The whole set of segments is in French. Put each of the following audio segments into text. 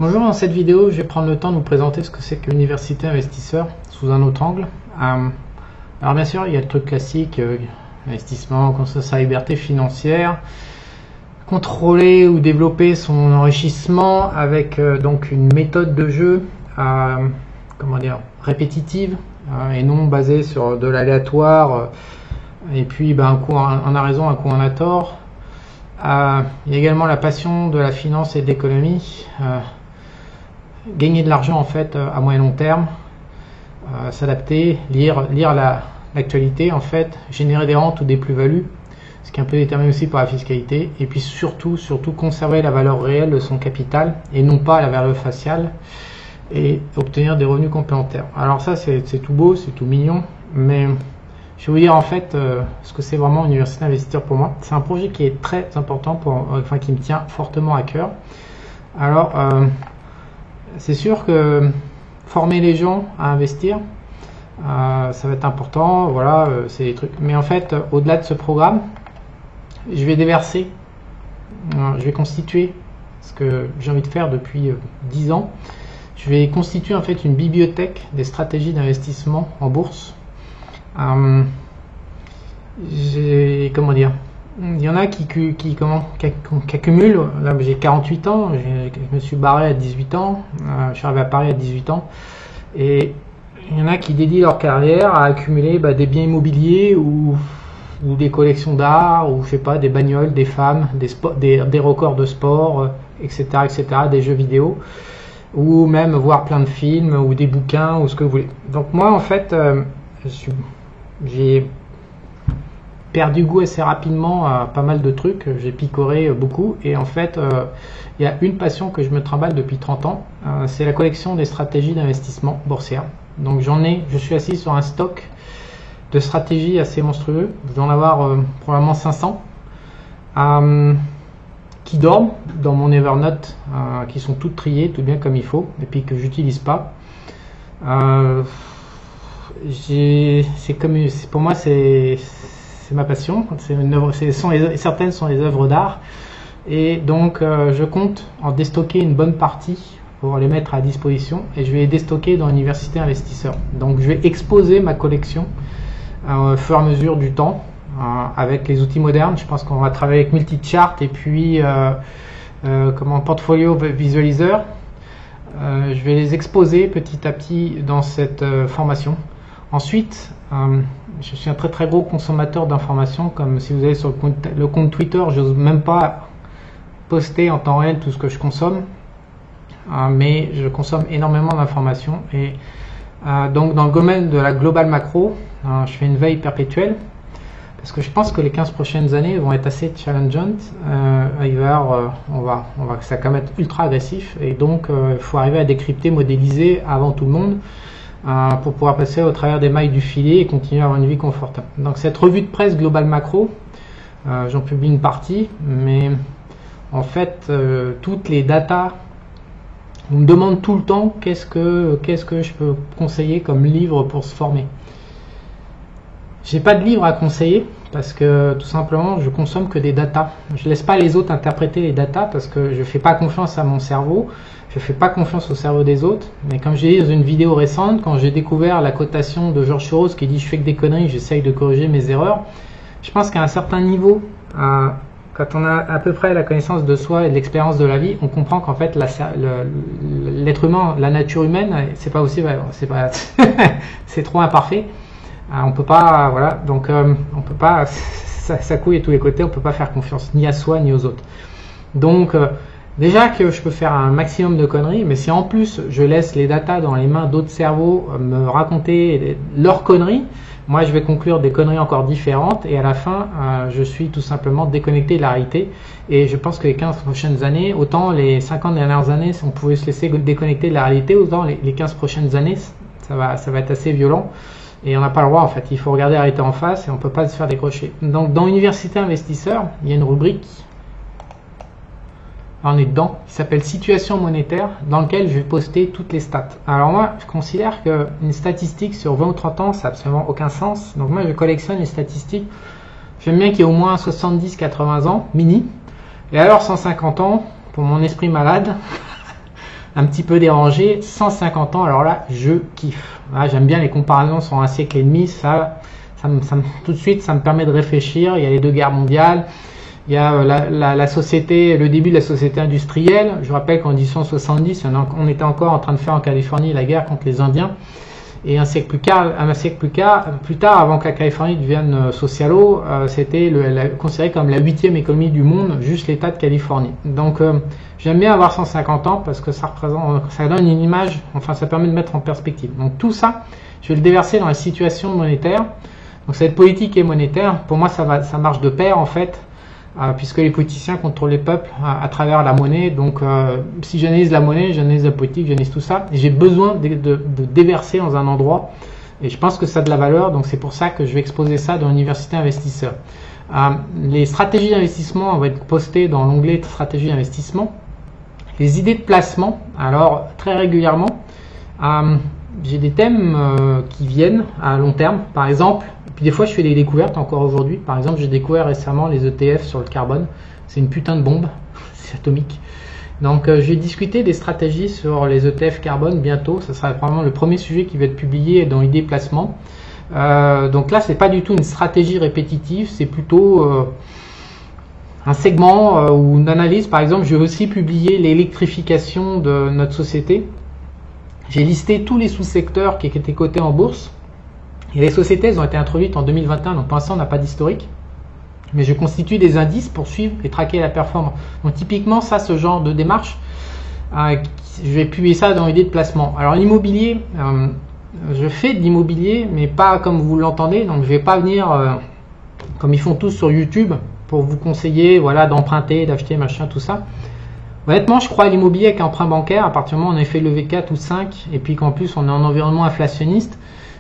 Bonjour, dans cette vidéo, je vais prendre le temps de vous présenter ce que c'est que l'université investisseur sous un autre angle. Alors bien sûr, il y a le truc classique, investissement, comme sa liberté financière, contrôler ou développer son enrichissement avec donc une méthode de jeu répétitive et non basée sur de l'aléatoire et puis un coup on a raison, un coup on a tort. Il y a également la passion de la finance et de l'économie, gagner de l'argent en fait à moyen long terme, s'adapter, lire l'actualité en fait, générer des rentes ou des plus-values, ce qui est un peu déterminé aussi par la fiscalité, et puis surtout conserver la valeur réelle de son capital et non pas la valeur faciale, et obtenir des revenus complémentaires. Alors ça c'est tout beau, c'est tout mignon, mais je vais vous dire en fait ce que c'est vraiment Université Investisseur pour moi. C'est un projet qui est très important, qui me tient fortement à cœur. Alors c'est sûr que former les gens à investir, ça va être important, voilà, c'est des trucs. Mais en fait, au-delà de ce programme, je vais déverser, je vais constituer ce que j'ai envie de faire depuis 10 ans. Je vais constituer en fait une bibliothèque des stratégies d'investissement en bourse. Il y en a qui accumulent. Là, j'ai 48 ans, je me suis barré à 18 ans, je suis arrivé à Paris à 18 ans, et il y en a qui dédient leur carrière à accumuler des biens immobiliers ou des collections d'art, ou je sais pas, des bagnoles, des femmes, des records de sport, etc., des jeux vidéo, ou même voir plein de films ou des bouquins ou ce que vous voulez. Donc moi en fait, j'ai perdu goût assez rapidement à pas mal de trucs, j'ai picoré beaucoup, et en fait il y a une passion que je me trimballe depuis 30 ans, c'est la collection des stratégies d'investissement boursière. Donc je suis assis sur un stock de stratégies assez monstrueux, je vais en avoir probablement 500 qui dorment dans mon Evernote, qui sont toutes triées, tout bien comme il faut, et puis que j'utilise pas. Pour moi c'est ma passion, certaines sont les œuvres d'art, et donc je compte en déstocker une bonne partie pour les mettre à disposition, et je vais les déstocker dans l'université investisseur. Donc je vais exposer ma collection au fur et à mesure du temps avec les outils modernes. Je pense qu'on va travailler avec multi-chart et puis portfolio visualiseur. Je vais les exposer petit à petit dans cette formation. Ensuite, je suis un très très gros consommateur d'informations, comme si vous allez sur le compte Twitter, j'ose même pas poster en temps réel tout ce que je consomme, mais je consomme énormément d'informations, et donc dans le domaine de la global macro, je fais une veille perpétuelle, parce que je pense que les 15 prochaines années vont être assez challengeantes. Ça va quand même être ultra agressif, et donc il faut arriver à décrypter, modéliser avant tout le monde, pour pouvoir passer au travers des mailles du filet et continuer à avoir une vie confortable. Donc cette revue de presse global macro, j'en publie une partie, mais en fait toutes les datas, on me demande tout le temps qu'est-ce que je peux conseiller comme livre pour se former. J'ai pas de livre à conseiller, parce que tout simplement je consomme que des datas. Je laisse pas les autres interpréter les datas, parce que je fais pas confiance à mon cerveau, je fais pas confiance au cerveau des autres. Mais comme j'ai dit dans une vidéo récente, quand j'ai découvert la cotation de George Soros qui dit je fais que des conneries, j'essaye de corriger mes erreurs, je pense qu'à un certain niveau, quand on a à peu près la connaissance de soi et de l'expérience de la vie, on comprend qu'en fait l'être humain, la nature humaine, c'est pas aussi, c'est trop imparfait. On peut pas, voilà, donc on peut pas, ça couille de tous les côtés, on peut pas faire confiance ni à soi ni aux autres. Donc déjà que je peux faire un maximum de conneries, mais si en plus je laisse les datas dans les mains d'autres cerveaux me raconter leurs conneries, moi je vais conclure des conneries encore différentes, et à la fin je suis tout simplement déconnecté de la réalité. Et je pense que les 15 prochaines années, autant les 50 dernières années on pouvait se laisser déconnecter de la réalité, autant les 15 prochaines années ça va être assez violent. Et on n'a pas le droit en fait, il faut regarder la réalité en face, et on ne peut pas se faire décrocher. Donc dans Université Investisseur, il y a une rubrique, on est dedans, qui s'appelle Situation monétaire, dans lequel je vais poster toutes les stats. Alors moi, je considère qu'une statistique sur 20 ou 30 ans, ça n'a absolument aucun sens. Donc moi, je collectionne les statistiques. J'aime bien qu'il y ait au moins 70-80 ans, mini. Et alors 150 ans, pour mon esprit malade, un petit peu dérangé. 150 ans, alors là, je kiffe. J'aime bien les comparaisons sur un siècle et demi. Tout de suite, ça me permet de réfléchir. Il y a les 2 guerres mondiales. Il y a la société, le début de la société industrielle. Je rappelle qu'en 1870, on était encore en train de faire en Californie la guerre contre les Indiens. Et un siècle plus tard, avant que la Californie devienne socialo, c'était considéré comme la 8e économie du monde, juste l'État de Californie. Donc j'aime bien avoir 150 ans parce que ça donne une image, enfin ça permet de mettre en perspective. Donc tout ça, je vais le déverser dans la situation monétaire. Donc cette politique et monétaire, pour moi ça marche de pair en fait. Puisque les politiciens contrôlent les peuples à travers la monnaie. Donc si j'analyse la monnaie, j'analyse la politique, j'analyse tout ça, et j'ai besoin de déverser dans un endroit, et je pense que ça a de la valeur, donc c'est pour ça que je vais exposer ça dans l'université investisseur. Les stratégies d'investissement, on va être postées dans l'onglet stratégie d'investissement. Les idées de placement, alors très régulièrement, j'ai des thèmes qui viennent à long terme, par exemple. Puis des fois, je fais des découvertes encore aujourd'hui. Par exemple, j'ai découvert récemment les ETF sur le carbone. C'est une putain de bombe, c'est atomique. Donc, je vais discuter des stratégies sur les ETF carbone bientôt. Ce sera probablement le premier sujet qui va être publié dans l'idée placement. Donc là, c'est pas du tout une stratégie répétitive, c'est plutôt un segment ou une analyse. Par exemple, je vais aussi publier l'électrification de notre société. J'ai listé tous les sous-secteurs qui étaient cotés en bourse. Et les sociétés, elles ont été introduites en 2021, donc pour l'instant, on n'a pas d'historique. Mais je constitue des indices pour suivre et traquer la performance. Donc typiquement, ça, ce genre de démarche, je vais publier ça dans l'idée de placement. Alors l'immobilier, je fais de l'immobilier, mais pas comme vous l'entendez. Donc je ne vais pas venir, comme ils font tous sur YouTube, pour vous conseiller voilà, d'emprunter, d'acheter, machin, tout ça. Honnêtement, je crois à l'immobilier avec un emprunt bancaire, à partir du moment où on a fait lever 4 ou 5, et puis qu'en plus on est en environnement inflationniste.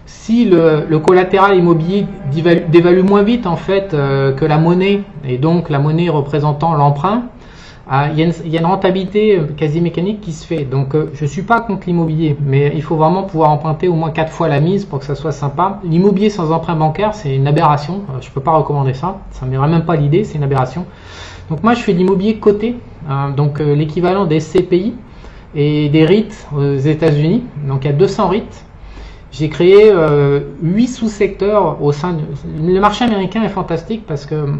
Si le collatéral immobilier dévalue moins vite en fait que la monnaie, et donc la monnaie représentant l'emprunt, il y a une rentabilité quasi mécanique qui se fait. Donc je ne suis pas contre l'immobilier, mais il faut vraiment pouvoir emprunter au moins 4 fois la mise pour que ça soit sympa. L'immobilier sans emprunt bancaire, c'est une aberration. Je ne peux pas recommander ça. Ça ne m'irait même pas l'idée, c'est une aberration. Donc moi, je fais de l'immobilier coté, donc l'équivalent des SCPI et des REIT aux États-Unis. Donc il y a 200 REIT. J'ai créé 8 sous-secteurs au sein Le marché américain est fantastique parce que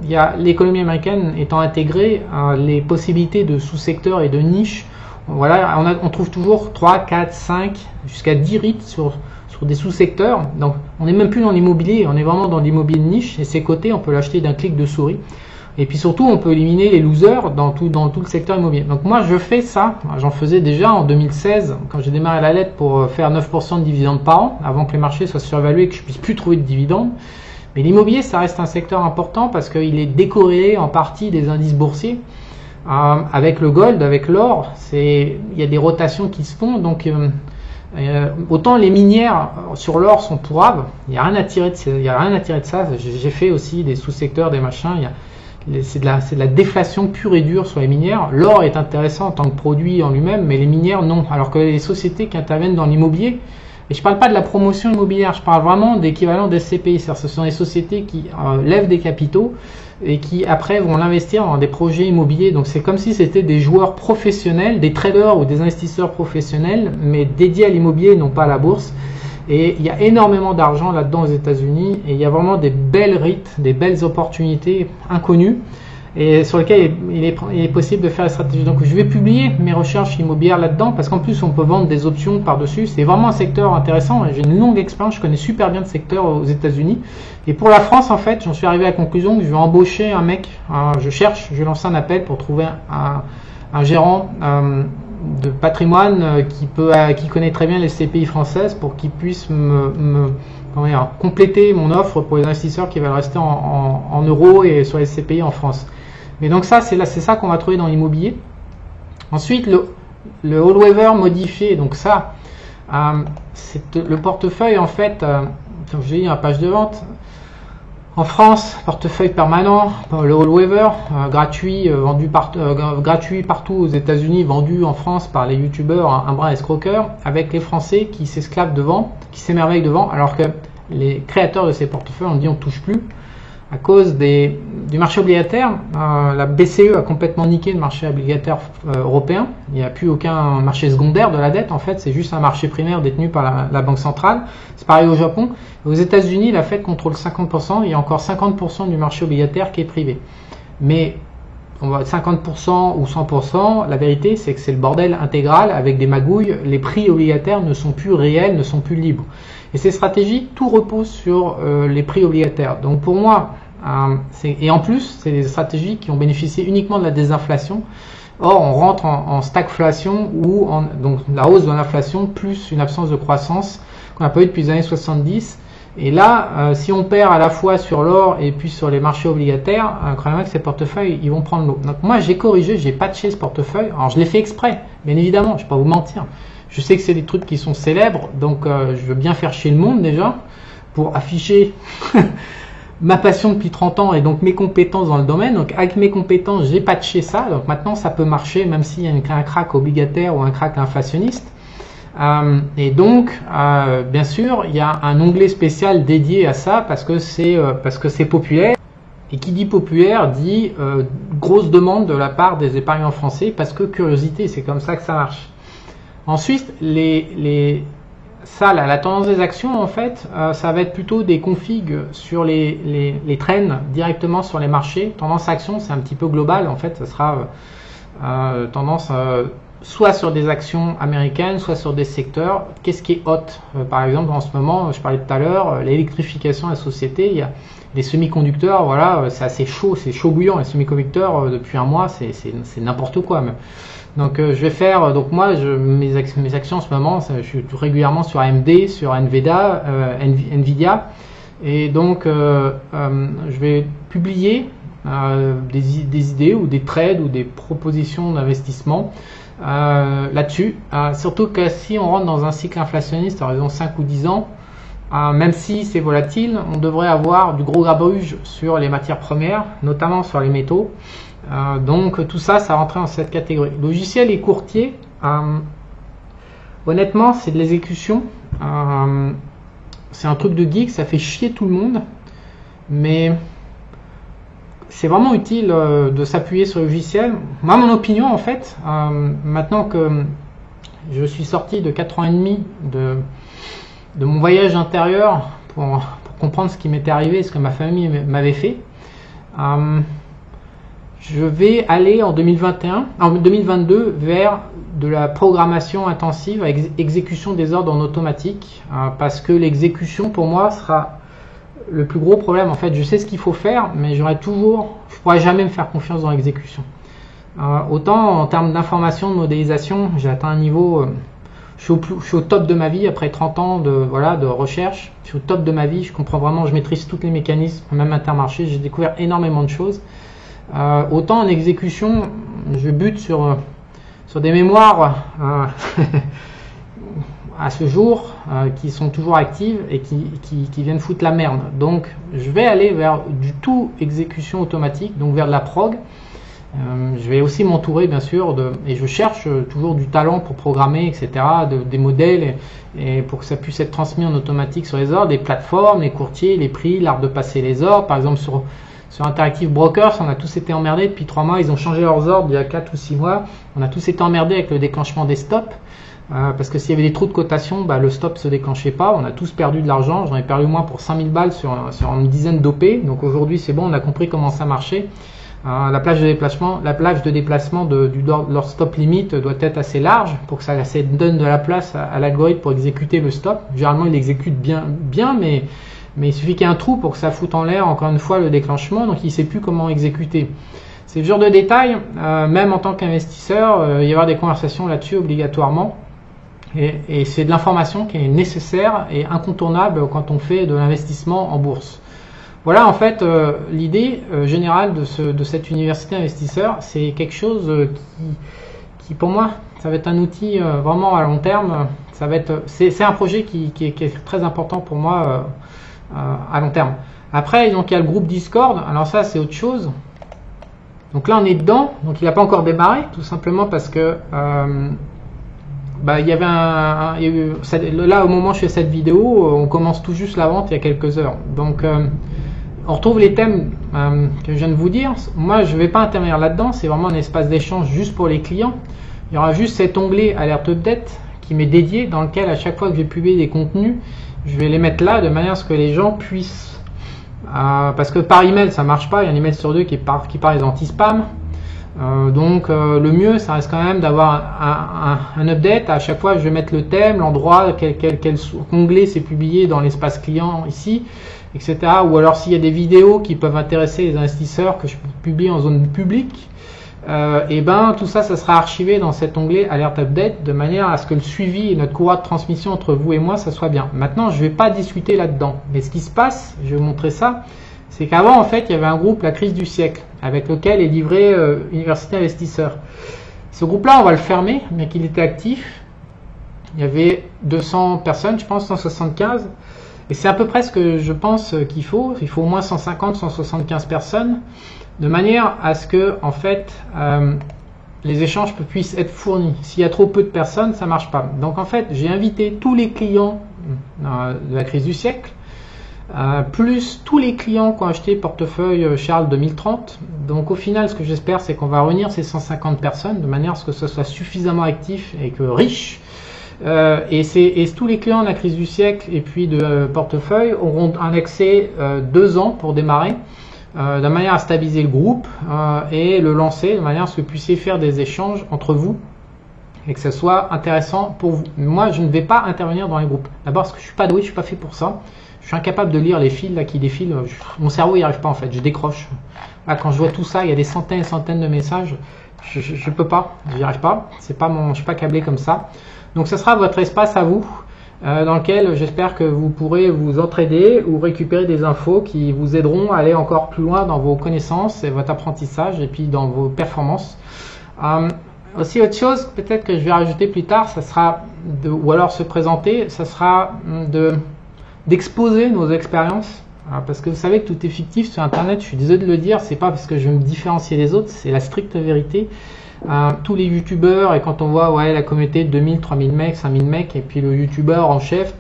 il y a l'économie américaine étant intégrée, les possibilités de sous-secteurs et de niches. Voilà, on trouve toujours 3, 4, 5, jusqu'à 10 REIT sur des sous-secteurs. Donc on n'est même plus dans l'immobilier, on est vraiment dans l'immobilier de niche. Et ces côtés, on peut l'acheter d'un clic de souris. Et puis surtout, on peut éliminer les losers dans tout le secteur immobilier. Donc moi, je fais ça. J'en faisais déjà en 2016, quand j'ai démarré la lettre pour faire 9% de dividendes par an, avant que les marchés soient surévalués et que je puisse plus trouver de dividendes. Mais l'immobilier, ça reste un secteur important parce qu'il est décorrélé en partie des indices boursiers. Avec le gold, avec l'or, il y a des rotations qui se font. Donc autant les minières sur l'or sont pourrables, il n'y a rien à tirer de ça. J'ai fait aussi des sous-secteurs, des machins. C'est de la déflation pure et dure sur les minières. L'or est intéressant en tant que produit en lui-même, mais les minières non. Alors que les sociétés qui interviennent dans l'immobilier, et je ne parle pas de la promotion immobilière, je parle vraiment d'équivalent des SCPI. C'est-à-dire ce sont des sociétés qui lèvent des capitaux et qui après vont l'investir dans des projets immobiliers. Donc c'est comme si c'était des joueurs professionnels, des traders ou des investisseurs professionnels, mais dédiés à l'immobilier et non pas à la bourse. Et il y a énormément d'argent là-dedans aux États-Unis et il y a vraiment des belles REIT, des belles opportunités inconnues et sur lesquelles il est possible de faire la stratégie. Donc je vais publier mes recherches immobilières là-dedans parce qu'en plus on peut vendre des options par-dessus. C'est vraiment un secteur intéressant. J'ai une longue expérience, je connais super bien le secteur aux États-Unis. Et pour la France, en fait, j'en suis arrivé à la conclusion que je vais embaucher un mec. Je vais lancer un appel pour trouver un gérant de patrimoine qui connaît très bien les SCPI françaises pour qu'il puisse compléter mon offre pour les investisseurs qui veulent rester en euros et sur les SCPI en France. Mais donc ça, c'est ça qu'on va trouver dans l'immobilier. Ensuite, le all-waiver modifié, donc ça, c'est le portefeuille en fait, comme je l'ai dit dans la page de vente. En France, portefeuille permanent, le all-waiver, gratuit, gratuit partout aux États-Unis, vendu en France par les youtubeurs, un brin escroqueur, avec les Français qui s'esclavent devant, qui s'émerveillent devant, alors que les créateurs de ces portefeuilles ont dit on ne touche plus. à cause du marché obligataire. La BCE a complètement niqué le marché obligataire européen. Il n'y a plus aucun marché secondaire de la dette, en fait, c'est juste un marché primaire détenu par la Banque centrale. C'est pareil au Japon. Aux États-Unis, la Fed contrôle 50%, il y a encore 50% du marché obligataire qui est privé. Mais on va 50% ou 100%, la vérité c'est que c'est le bordel intégral avec des magouilles, les prix obligataires ne sont plus réels, ne sont plus libres. Et ces stratégies, tout repose sur les prix obligataires. Donc pour moi, et en plus, c'est des stratégies qui ont bénéficié uniquement de la désinflation. Or, on rentre en stagflation ou donc la hausse de l'inflation plus une absence de croissance qu'on n'a pas eu depuis les années 70. Et là, si on perd à la fois sur l'or et puis sur les marchés obligataires, croyez-moi que ces portefeuilles, ils vont prendre l'eau. Donc moi, j'ai corrigé, j'ai patché ce portefeuille. Alors, je l'ai fait exprès, bien évidemment, je ne vais pas vous mentir. Je sais que c'est des trucs qui sont célèbres, donc je veux bien faire chier le monde déjà, pour afficher ma passion depuis 30 ans et donc mes compétences dans le domaine. Donc avec mes compétences, j'ai patché ça. Donc maintenant, ça peut marcher, même s'il y a un crack obligataire ou un crack inflationniste. Et donc, bien sûr, il y a un onglet spécial dédié à ça parce que c'est populaire. Et qui dit populaire dit grosse demande de la part des épargnants français parce que curiosité, c'est comme ça que ça marche. Ensuite, la tendance des actions, en fait, ça va être plutôt des configs sur les trends directement sur les marchés. Tendance action, c'est un petit peu global, en fait, ça sera tendance soit sur des actions américaines, soit sur des secteurs. Qu'est-ce qui est hot? Par exemple, en ce moment, je parlais tout à l'heure, l'électrification de la société, il y a les semi-conducteurs, voilà, c'est assez chaud, c'est chaud bouillant. Les semi-conducteurs, depuis un mois, c'est n'importe quoi même. Donc je vais faire, donc moi mes actions en ce moment, je suis régulièrement sur AMD, sur Nvidia, et donc je vais publier des idées ou des trades ou des propositions d'investissement là-dessus. Surtout que si on rentre dans un cycle inflationniste à raison 5 ou 10 ans, même si c'est volatile, on devrait avoir du gros grabuge sur les matières premières, notamment sur les métaux. Donc tout ça, ça rentrait dans cette catégorie. Logiciel et courtier, honnêtement, c'est de l'exécution. C'est un truc de geek, ça fait chier tout le monde, mais c'est vraiment utile de s'appuyer sur le logiciel. Moi, mon opinion, en fait, maintenant que je suis sorti de 4 ans et demi de mon voyage intérieur pour comprendre ce qui m'était arrivé, ce que ma famille m'avait fait, je vais aller en 2022 vers de la programmation intensive avec exécution des ordres en automatique, parce que l'exécution pour moi sera le plus gros problème. En fait, je sais ce qu'il faut faire, mais je pourrais jamais me faire confiance dans l'exécution. Autant en termes d'information, de modélisation, j'ai atteint un niveau, je suis au top de ma vie après 30 ans de recherche. Je suis au top de ma vie, je comprends vraiment, je maîtrise tous les mécanismes, même Intermarché, j'ai découvert énormément de choses. Autant en exécution, je bute sur des mémoires à ce jour qui sont toujours actives et qui viennent foutre la merde. Donc je vais aller vers du tout exécution automatique, donc vers de la prog. Je vais aussi m'entourer bien sûr et je cherche toujours du talent pour programmer, etc., des modèles et pour que ça puisse être transmis en automatique sur les ordres, des plateformes, les courtiers, les prix, l'art de passer les ordres. Par exemple sur Interactive Brokers, on a tous été emmerdés depuis 3 mois, ils ont changé leurs ordres il y a 4 ou 6 mois, on a tous été emmerdés avec le déclenchement des stops, parce que s'il y avait des trous de cotation, le stop se déclenchait pas, on a tous perdu de l'argent, j'en ai perdu moins pour 5000 balles sur une dizaine d'OP, donc aujourd'hui c'est bon, on a compris comment ça marchait. La plage de déplacement de leur stop limite doit être assez large pour que ça donne de la place à l'algorithme pour exécuter le stop. Généralement il exécute bien mais il suffit qu'il y ait un trou pour que ça foute en l'air encore une fois le déclenchement, donc il ne sait plus comment exécuter. C'est le genre de détail, même en tant qu'investisseur, il y avoir des conversations là-dessus obligatoirement. Et c'est de l'information qui est nécessaire et incontournable quand on fait de l'investissement en bourse. Voilà en fait l'idée générale de cette université investisseur. C'est quelque chose qui pour moi, ça va être un outil vraiment à long terme. C'est un projet qui est très important pour moi à long terme. Après, donc il y a le groupe Discord. Alors ça, c'est autre chose. Donc là, on est dedans. Donc il n'a pas encore démarré, tout simplement parce que il y avait là au moment où je fais cette vidéo, on commence tout juste la vente il y a quelques heures. Donc on retrouve les thèmes que je viens de vous dire. Moi, je ne vais pas intervenir là-dedans. C'est vraiment un espace d'échange juste pour les clients. Il y aura juste cet onglet Alerte Update qui m'est dédié, dans lequel à chaque fois que je vais publier des contenus, je vais les mettre là de manière à ce que les gens puissent... parce que par email, ça marche pas. Il y a un email sur deux qui part les anti-spam. Donc le mieux, ça reste quand même d'avoir un update. À chaque fois, je vais mettre le thème, l'endroit, quel onglet c'est publié dans l'espace client ici, etc. Ou alors s'il y a des vidéos qui peuvent intéresser les investisseurs que je publie en zone publique, et ben tout ça, ça sera archivé dans cet onglet Alert Update de manière à ce que le suivi et notre courroie de transmission entre vous et moi, ça soit bien. Maintenant, je vais pas discuter là-dedans, mais ce qui se passe, je vais vous montrer ça, c'est qu'avant, en fait, il y avait un groupe, la crise du siècle, avec lequel est livré Université Investisseurs. Ce groupe-là, on va le fermer, mais qu'il était actif. Il y avait 200 personnes, je pense 175. Et c'est à peu près ce que je pense qu'il faut. Il faut au moins 150, 175 personnes, de manière à ce que, en fait, les échanges puissent être fournis. S'il y a trop peu de personnes, ça marche pas. Donc, en fait, j'ai invité tous les clients de la crise du siècle, plus tous les clients qui ont acheté portefeuille Charles 2030. Donc au final, ce que j'espère, c'est qu'on va réunir ces 150 personnes de manière à ce que ce soit suffisamment actif et que riche. Et tous les clients de la crise du siècle et puis de portefeuille auront un accès 2 ans pour démarrer, de manière à stabiliser le groupe et le lancer, de manière à ce que vous puissiez faire des échanges entre vous et que ce soit intéressant pour vous. Moi, je ne vais pas intervenir dans les groupes. D'abord parce que je suis pas doué, je suis pas fait pour ça. Je suis incapable de lire les fils là qui défilent. Mon cerveau n'y arrive pas en fait. Je décroche. Là, quand je vois tout ça, il y a des centaines et centaines de messages. Je peux pas. J'y arrive pas. C'est pas je suis pas câblé comme ça. Donc, ce sera votre espace à vous, dans lequel j'espère que vous pourrez vous entraider ou récupérer des infos qui vous aideront à aller encore plus loin dans vos connaissances et votre apprentissage et puis dans vos performances. Aussi autre chose, peut-être que je vais rajouter plus tard, ça sera ou alors se présenter, ça sera d'exposer nos expériences, parce que vous savez que tout est fictif sur internet. Je suis désolé de le dire, c'est pas parce que je veux me différencier des autres, c'est la stricte vérité. Tous les youtubeurs, et quand on voit la communauté de 2000, 3000 mecs, 5000 mecs, et puis le youtubeur en chef,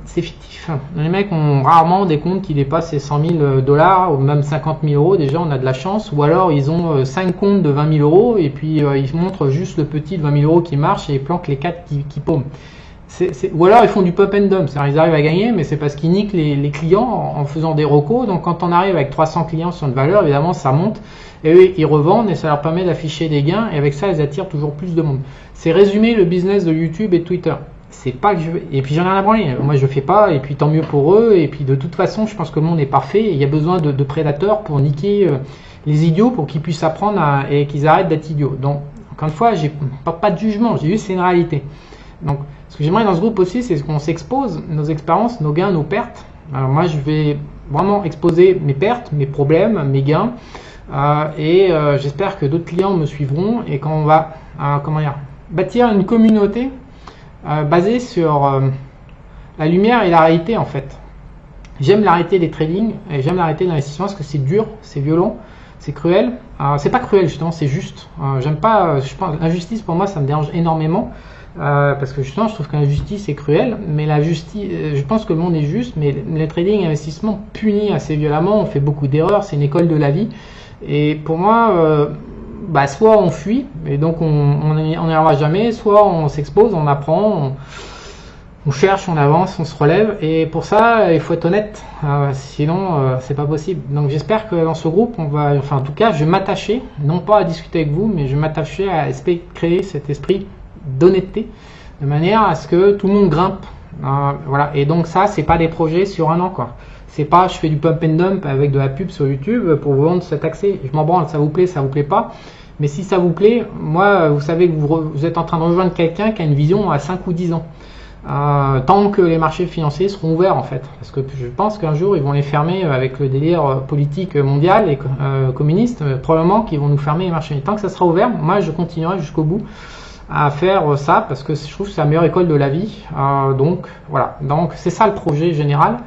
c'est fictif. Les mecs ont rarement des comptes qui dépassent les 100 000 $, ou même 50 000 euros. Déjà, on a de la chance. Ou alors, ils ont 5 comptes de 20 000 euros, et puis ils montrent juste le petit de 20 000 euros qui marche, et ils planquent les 4 qui paument. Ou alors ils font du pump and dump, c'est-à-dire ils arrivent à gagner, mais c'est parce qu'ils niquent les clients en faisant des recos. Donc quand on arrive avec 300 clients sur une valeur, évidemment ça monte, et eux ils revendent et ça leur permet d'afficher des gains, et avec ça ils attirent toujours plus de monde. C'est résumer le business de YouTube et de Twitter. C'est pas que je veux... Et puis j'en ai rien à branler, moi je fais pas, et puis tant mieux pour eux, et puis de toute façon je pense que le monde est parfait, et il y a besoin de prédateurs pour niquer les idiots, pour qu'ils puissent apprendre et qu'ils arrêtent d'être idiots. Donc encore une fois, j'ai pas de jugement, j'ai juste c'est une réalité. Donc ce que j'aimerais dans ce groupe aussi, c'est qu'on s'expose nos expériences, nos gains, nos pertes. Alors moi, je vais vraiment exposer mes pertes, mes problèmes, mes gains, et j'espère que d'autres clients me suivront et qu'on va bâtir une communauté basée sur la lumière et la réalité en fait. J'aime la réalité des trading et j'aime la réalité de l'investissement parce que c'est dur, c'est violent, c'est cruel. C'est pas cruel justement, c'est juste. J'aime pas, je pense, l'injustice pour moi ça me dérange énormément. Parce que justement je trouve que l'injustice est cruelle, mais la justice, je pense que le monde est juste, mais le trading et l'investissement punit assez violemment, on fait beaucoup d'erreurs, c'est une école de la vie, et pour moi, soit on fuit, et donc on n'y arrivera jamais, soit on s'expose, on apprend, on cherche, on avance, on se relève, et pour ça il faut être honnête, sinon c'est pas possible. Donc j'espère que dans ce groupe on va, enfin en tout cas je vais m'attacher, non pas à discuter avec vous, mais je vais m'attacher à créer cet esprit d'honnêteté, de manière à ce que tout le monde grimpe. Voilà. Et donc ça, c'est pas des projets sur un an, quoi. C'est pas je fais du pump and dump avec de la pub sur YouTube pour vous vendre cet accès. Je m'en branle, ça vous plaît pas. Mais si ça vous plaît, moi, vous savez que vous êtes en train de rejoindre quelqu'un qui a une vision à 5 ou 10 ans. Tant que les marchés financiers seront ouverts en fait. Parce que je pense qu'un jour ils vont les fermer avec le délire politique mondial et communiste, probablement qu'ils vont nous fermer les marchés. Et tant que ça sera ouvert, moi je continuerai jusqu'au bout à faire ça parce que je trouve que c'est la meilleure école de la vie. Donc voilà, donc c'est ça le projet général.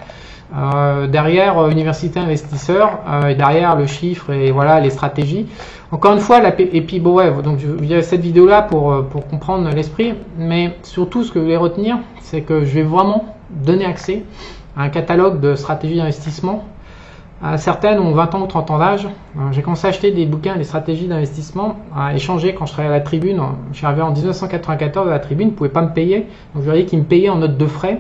Derrière Université Investisseurs, et derrière le chiffre et voilà les stratégies. Encore une fois, et puis bon ouais, donc il y a cette vidéo là pour comprendre l'esprit, mais surtout ce que vous voulez retenir, c'est que je vais vraiment donner accès à un catalogue de stratégies d'investissement Certaines ont 20 ans ou 30 ans d'âge. J'ai commencé à acheter des bouquins, des stratégies d'investissement, à échanger quand je travaillais à la Tribune. Je suis arrivé en 1994 à la Tribune, ils ne pouvaient pas me payer. Donc je leur ai dit qu'ils me payaient en notes de frais.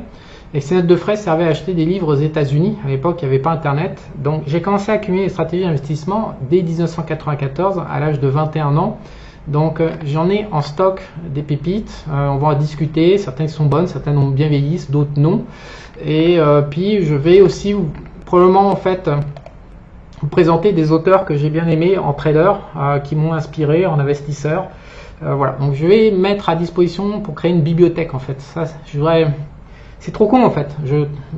Et ces notes de frais servaient à acheter des livres aux États-Unis. À l'époque, il n'y avait pas Internet. Donc j'ai commencé à accumuler les stratégies d'investissement dès 1994, à l'âge de 21 ans. Donc j'en ai en stock des pépites. On va en discuter. Certaines sont bonnes, certaines ont bien vieilli, d'autres non. Et puis je vais aussi probablement en fait vous présenter des auteurs que j'ai bien aimés en trader, qui m'ont inspiré en investisseur. Voilà, donc je vais mettre à disposition pour créer une bibliothèque en fait. Ça, c'est trop con en fait,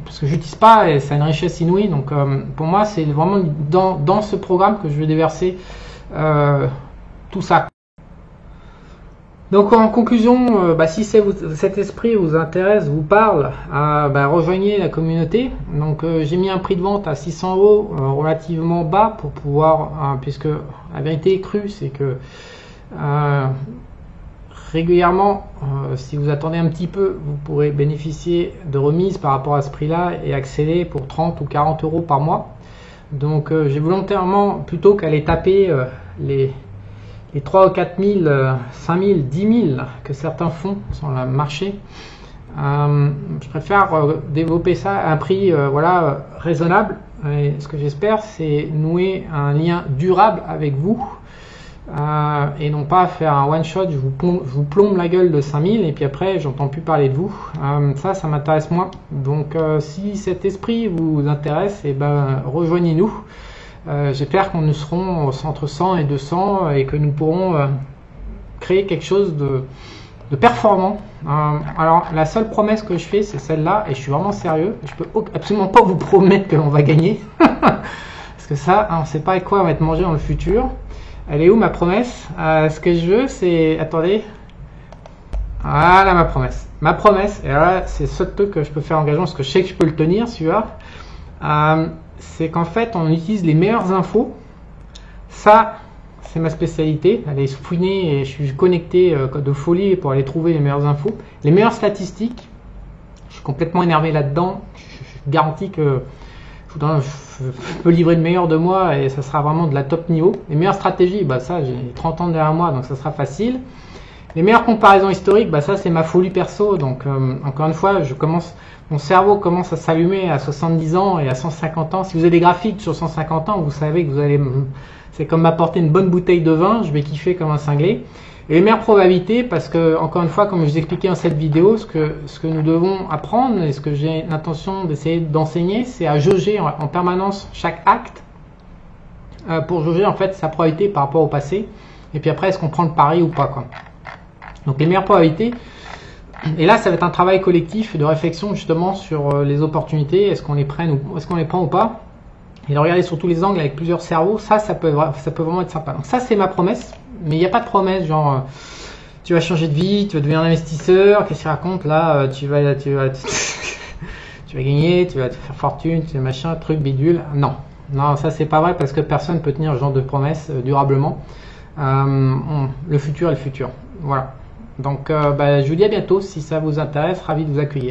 parce que j'utilise pas et c'est une richesse inouïe. Donc pour moi, c'est vraiment dans ce programme que je vais déverser tout ça. Donc en conclusion, si cet esprit vous intéresse, vous parle, rejoignez la communauté. Donc j'ai mis un prix de vente à 600 €, relativement bas pour pouvoir, puisque la vérité crue, c'est que régulièrement, si vous attendez un petit peu, vous pourrez bénéficier de remises par rapport à ce prix-là et accéder pour 30 ou 40 € par mois. Donc j'ai volontairement, plutôt qu'aller taper les 3 ou 4 000, 5 000, 10 000 que certains font sur le marché, je préfère développer ça à un prix raisonnable. Et ce que j'espère, c'est nouer un lien durable avec vous, et non pas faire un one shot, je vous plombe la gueule de 5 000 et puis après j'entends plus parler de vous. Ça m'intéresse moins. Donc si cet esprit vous intéresse, rejoignez-nous. J'espère qu'on nous serons entre 100 et 200 et que nous pourrons créer quelque chose de performant. Alors la seule promesse que je fais, c'est celle-là, et je suis vraiment sérieux. Je peux absolument pas vous promettre qu'on va gagner parce que ça, on ne sait pas avec quoi on va être mangé dans le futur. Elle est où ma promesse? Ce que je veux, c'est... Attendez. Voilà ma promesse. Ma promesse, et là c'est ce truc que je peux faire engagement parce que je sais que je peux le tenir celui-là. C'est qu'en fait on utilise les meilleures infos. Ça, c'est ma spécialité, aller fouiner, et je suis connecté de folie pour aller trouver les meilleures infos. Les meilleures statistiques, je suis complètement énervé là-dedans. Je garantis que je peux livrer le meilleur de moi et ça sera vraiment de la top niveau. Les meilleures stratégies, ça j'ai 30 ans derrière moi, donc ça sera facile. Les meilleures comparaisons historiques, ça c'est ma folie perso. Donc encore une fois, mon cerveau commence à s'allumer à 70 ans et à 150 ans. Si vous avez des graphiques sur 150 ans, vous savez que c'est comme m'apporter une bonne bouteille de vin, je vais kiffer comme un cinglé. Et les meilleures probabilités, parce que encore une fois, comme je vous expliquais dans cette vidéo, ce que nous devons apprendre et ce que j'ai l'intention d'essayer d'enseigner, c'est à jauger en permanence chaque acte pour jauger en fait sa probabilité par rapport au passé. Et puis après, est-ce qu'on prend le pari ou pas, quoi. Donc les meilleures probabilités. Et là, ça va être un travail collectif de réflexion justement sur les opportunités. Est-ce qu'on les prend ou pas? Et de regarder sur tous les angles avec plusieurs cerveaux. Ça peut vraiment être sympa. Donc ça, c'est ma promesse. Mais il n'y a pas de promesse genre tu vas changer de vie, tu vas devenir un investisseur. Qu'est-ce qu'il raconte là? Tu vas gagner, tu vas te faire fortune, tu vas machin, truc bidule. Non, ça c'est pas vrai parce que personne peut tenir ce genre de promesse durablement. Le futur est le futur. Voilà. Donc je vous dis à bientôt si ça vous intéresse, ravi de vous accueillir.